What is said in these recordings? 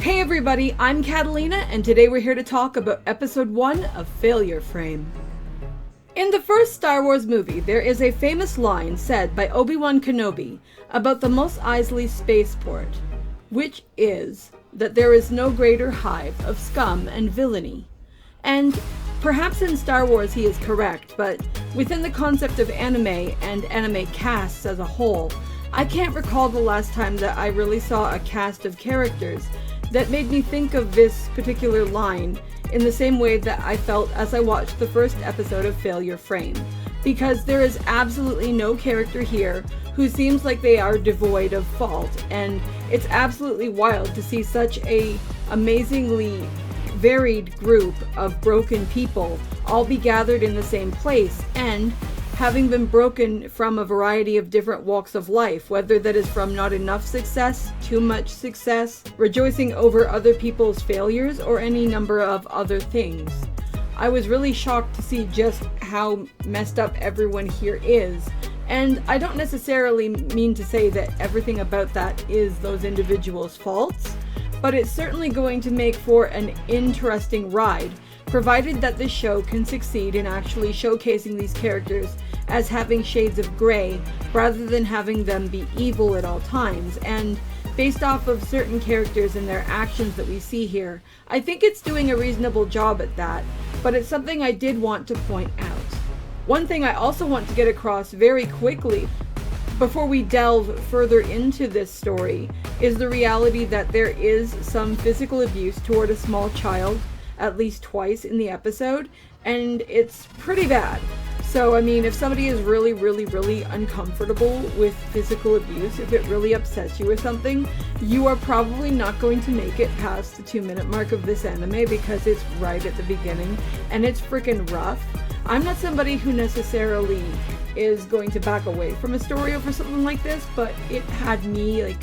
Hey everybody, I'm Katallina, and today we're here to talk about episode 1 of Failure Frame. In the first Star Wars movie, there is a famous line said by Obi-Wan Kenobi about the Mos Eisley spaceport, which is that there is no greater hive of scum and villainy. And perhaps in Star Wars he is correct, but within the concept of anime and anime casts as a whole, I can't recall the last time that I really saw a cast of characters that made me think of this particular line in the same way that I felt as I watched the first episode of Failure Frame. Because there is absolutely no character here who seems like they are devoid of fault, and it's absolutely wild to see such a amazingly varied group of broken people all be gathered in the same place, and having been broken from a variety of different walks of life, whether that is from not enough success, too much success, rejoicing over other people's failures, or any number of other things. I was really shocked to see just how messed up everyone here is, and I don't necessarily mean to say that everything about that is those individuals' faults, but it's certainly going to make for an interesting ride, provided that this show can succeed in actually showcasing these characters as having shades of grey, rather than having them be evil at all times. And based off of certain characters and their actions that we see here, I think it's doing a reasonable job at that, but it's something I did want to point out. One thing I also want to get across very quickly before we delve further into this story is the reality that there is some physical abuse toward a small child at least twice in the episode, and it's pretty bad. So, I mean, if somebody is really uncomfortable with physical abuse, if it really upsets you or something, you are probably not going to make it past the 2-minute mark of this anime, because it's right at the beginning, and it's freaking rough. I'm not somebody who necessarily is going to back away from a story over something like this, but it had me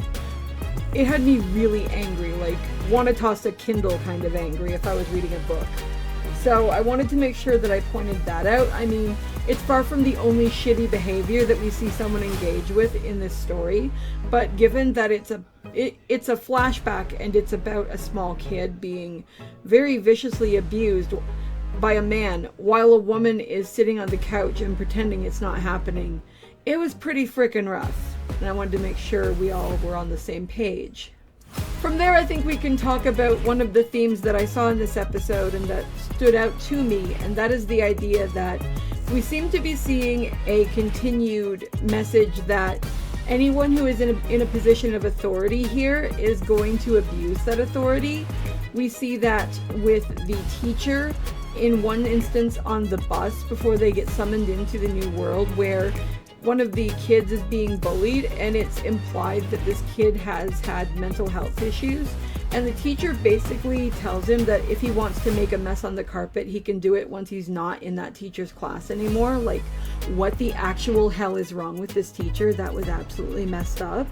really angry, like want to toss a Kindle kind of angry if I was reading a book. So I wanted to make sure that I pointed that out. I mean, it's far from the only shitty behavior that we see someone engage with in this story, but given that it's a flashback and it's about a small kid being very viciously abused by a man while a woman is sitting on the couch and pretending it's not happening, it was pretty frickin' rough, and I wanted to make sure we all were on the same page. From there, I think we can talk about one of the themes that I saw in this episode and that stood out to me, and that is the idea that we seem to be seeing a continued message that anyone who is in a position of authority here is going to abuse that authority. We see that with the teacher in one instance on the bus before they get summoned into the new world, where one of the kids is being bullied, and it's implied that this kid has had mental health issues, and the teacher basically tells him that if he wants to make a mess on the carpet, he can do it once he's not in that teacher's class anymore. Like, what the actual hell is wrong with this teacher? That was absolutely messed up.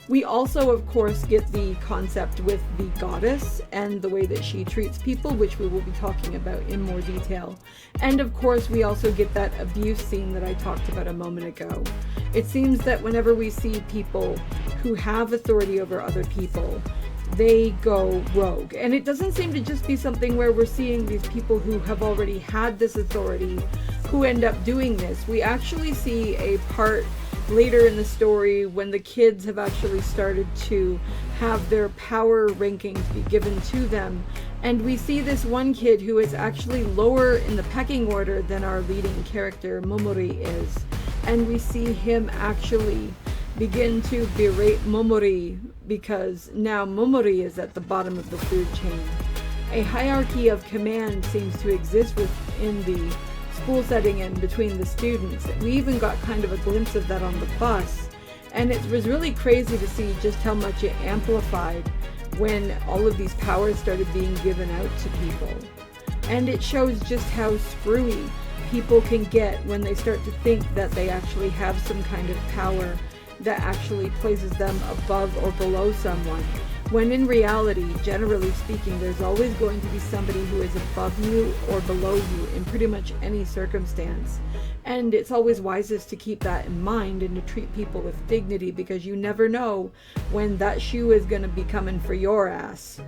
We also, of course, get the concept with the goddess and the way that she treats people, which we will be talking about in more detail. And of course, we also get that abuse scene that I talked about a moment ago. It seems that whenever we see people who have authority over other people, they go rogue. And it doesn't seem to just be something where we're seeing these people who have already had this authority who end up doing this. We actually see a part later in the story when the kids have actually started to have their power rankings be given to them, and we see this one kid who is actually lower in the pecking order than our leading character Momori is, and we see him actually begin to berate Momori because now Momori is at the bottom of the food chain. A hierarchy of command seems to exist within the school setting and between the students. We even got kind of a glimpse of that on the bus, and it was really crazy to see just how much it amplified when all of these powers started being given out to people. And it shows just how screwy people can get when they start to think that they actually have some kind of power that actually places them above or below someone, when in reality, generally speaking, there's always going to be somebody who is above you or below you in pretty much any circumstance. And it's always wisest to keep that in mind and to treat people with dignity, because you never know when that shoe is going to be coming for your ass.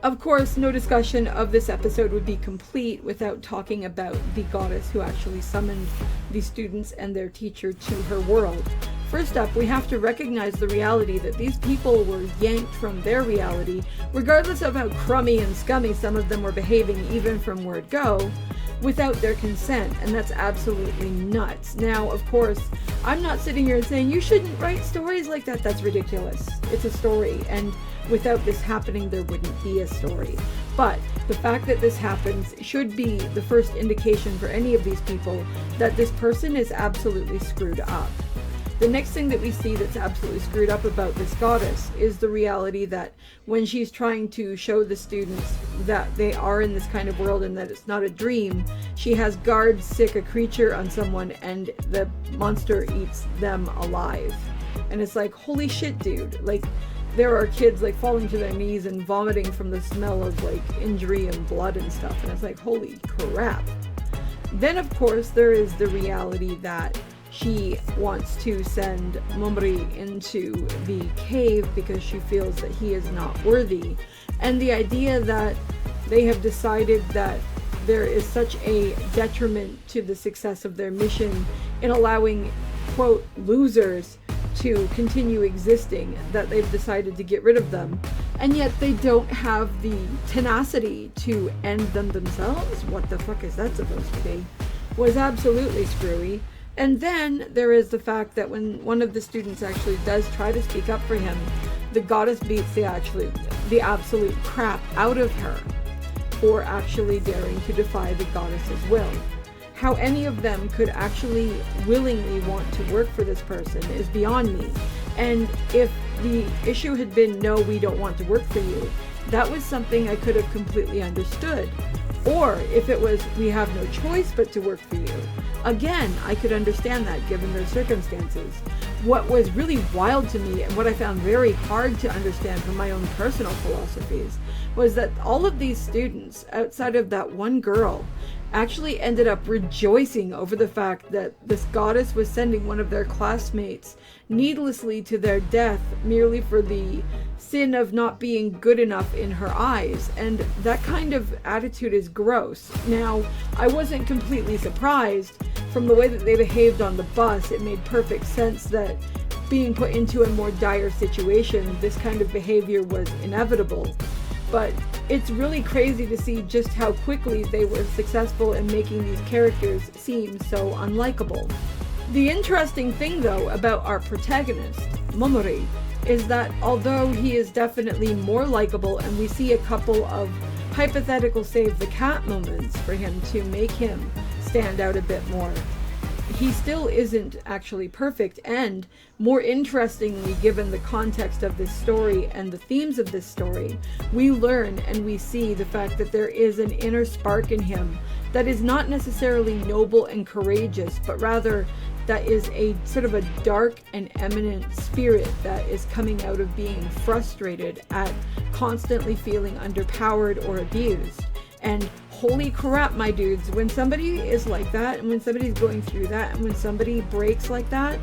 Of course, no discussion of this episode would be complete without talking about the goddess who actually summoned the students and their teacher to her world. First up, we have to recognize the reality that these people were yanked from their reality, regardless of how crummy and scummy some of them were behaving even from word go, without their consent, and that's absolutely nuts. Now, of course, I'm not sitting here saying you shouldn't write stories like that. That's ridiculous. It's a story, and without this happening, there wouldn't be a story. But the fact that this happens should be the first indication for any of these people that this person is absolutely screwed up. The next thing that we see that's absolutely screwed up about this goddess is the reality that when she's trying to show the students that they are in this kind of world and that it's not a dream, she has guards sick a creature on someone and the monster eats them alive. And it's like, holy shit, dude. Like, there are kids like falling to their knees and vomiting from the smell of like injury and blood and stuff. And it's like, holy crap. Then, of course, there is the reality that she wants to send Momori into the cave because she feels that he is not worthy. And the idea that they have decided that there is such a detriment to the success of their mission in allowing, quote, losers to continue existing, that they've decided to get rid of them. And yet they don't have the tenacity to end them themselves. What the fuck is that supposed to be? Was absolutely screwy. And then there is the fact that when one of the students actually does try to speak up for him, the goddess beats the absolute crap out of her for actually daring to defy the goddess's will. How any of them could actually willingly want to work for this person is beyond me. And if the issue had been, no, we don't want to work for you, that was something I could have completely understood. Or if it was, we have no choice but to work for you, again, I could understand that given their circumstances. What was really wild to me, and what I found very hard to understand from my own personal philosophies, was that all of these students, outside of that one girl, actually ended up rejoicing over the fact that this goddess was sending one of their classmates needlessly to their death merely for the sin of not being good enough in her eyes. And that kind of attitude is gross. Now, I wasn't completely surprised from the way that they behaved on the bus. It made perfect sense that being put into a more dire situation, this kind of behavior was inevitable. But it's really crazy to see just how quickly they were successful in making these characters seem so unlikable. The interesting thing, though, about our protagonist, Momori, is that although he is definitely more likable, and we see a couple of hypothetical save the cat moments for him to make him stand out a bit more, he still isn't actually perfect. And more interestingly, given the context of this story and the themes of this story, we learn and we see the fact that there is an inner spark in him that is not necessarily noble and courageous, but rather that is a sort of a dark and eminent spirit that is coming out of being frustrated at constantly feeling underpowered or abused. And holy crap, my dudes, when somebody is like that, and when somebody's going through that, and when somebody breaks like that,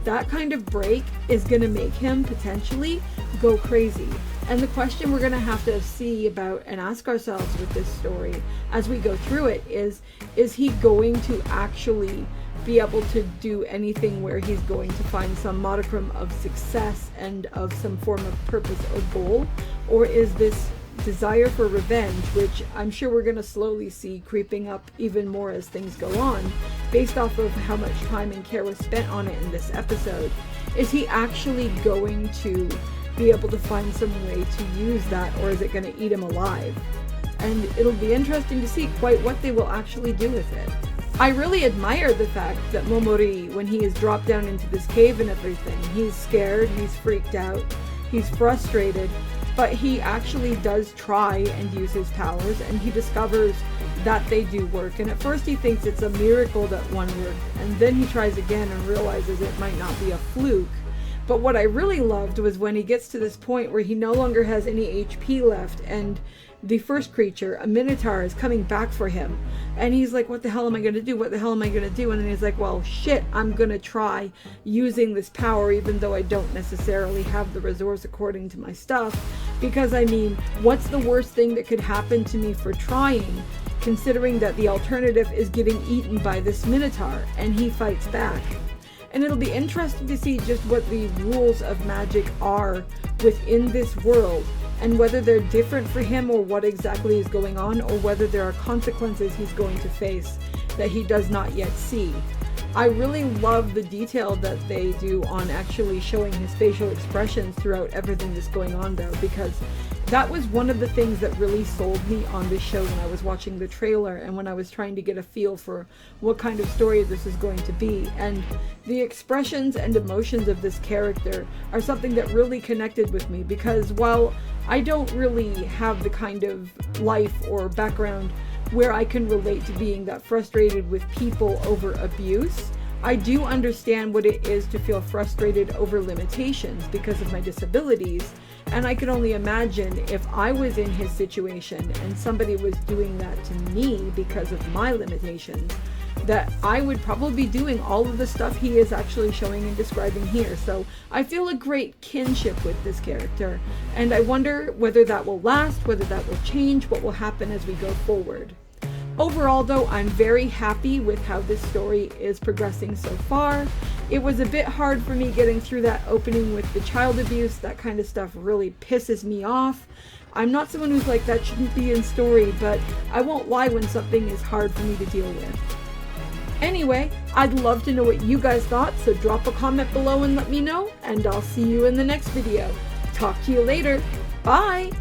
that kind of break is going to make him potentially go crazy. And the question we're going to have to see about and ask ourselves with this story as we go through it is he going to actually be able to do anything where he's going to find some modicum of success and of some form of purpose or goal? Or is this desire for revenge, which I'm sure we're going to slowly see creeping up even more as things go on, based off of how much time and care was spent on it in this episode, is he actually going to be able to find some way to use that, or is it going to eat him alive? And it'll be interesting to see quite what they will actually do with it. I really admire the fact that Momori, when he is dropped down into this cave and everything, he's scared, he's freaked out, he's frustrated, but he actually does try and use his powers, and he discovers that they do work. And at first he thinks it's a miracle that one worked, and then he tries again and realizes it might not be a fluke. But what I really loved was when he gets to this point where he no longer has any HP left, and the first creature, a Minotaur, is coming back for him. And he's like, what the hell am I going to do? What the hell am I going to do? And then he's like, well, shit, I'm going to try using this power, even though I don't necessarily have the resource according to my stuff. Because, I mean, what's the worst thing that could happen to me for trying, considering that the alternative is getting eaten by this Minotaur, and he fights back. And it'll be interesting to see just what the rules of magic are within this world, and whether they're different for him or what exactly is going on, or whether there are consequences he's going to face that he does not yet see. I really love the detail that they do on actually showing his facial expressions throughout everything that's going on, though, because that was one of the things that really sold me on this show when I was watching the trailer and when I was trying to get a feel for what kind of story this is going to be. And the expressions and emotions of this character are something that really connected with me, because while I don't really have the kind of life or background where I can relate to being that frustrated with people over abuse, I do understand what it is to feel frustrated over limitations because of my disabilities. And I can only imagine if I was in his situation and somebody was doing that to me because of my limitations, that I would probably be doing all of the stuff he is actually showing and describing here. So I feel a great kinship with this character, and I wonder whether that will last, whether that will change, what will happen as we go forward. Overall, though, I'm very happy with how this story is progressing so far. It was a bit hard for me getting through that opening with the child abuse. That kind of stuff really pisses me off. I'm not someone who's like, that shouldn't be in story, but I won't lie when something is hard for me to deal with. Anyway, I'd love to know what you guys thought, so drop a comment below and let me know, and I'll see you in the next video. Talk to you later. Bye!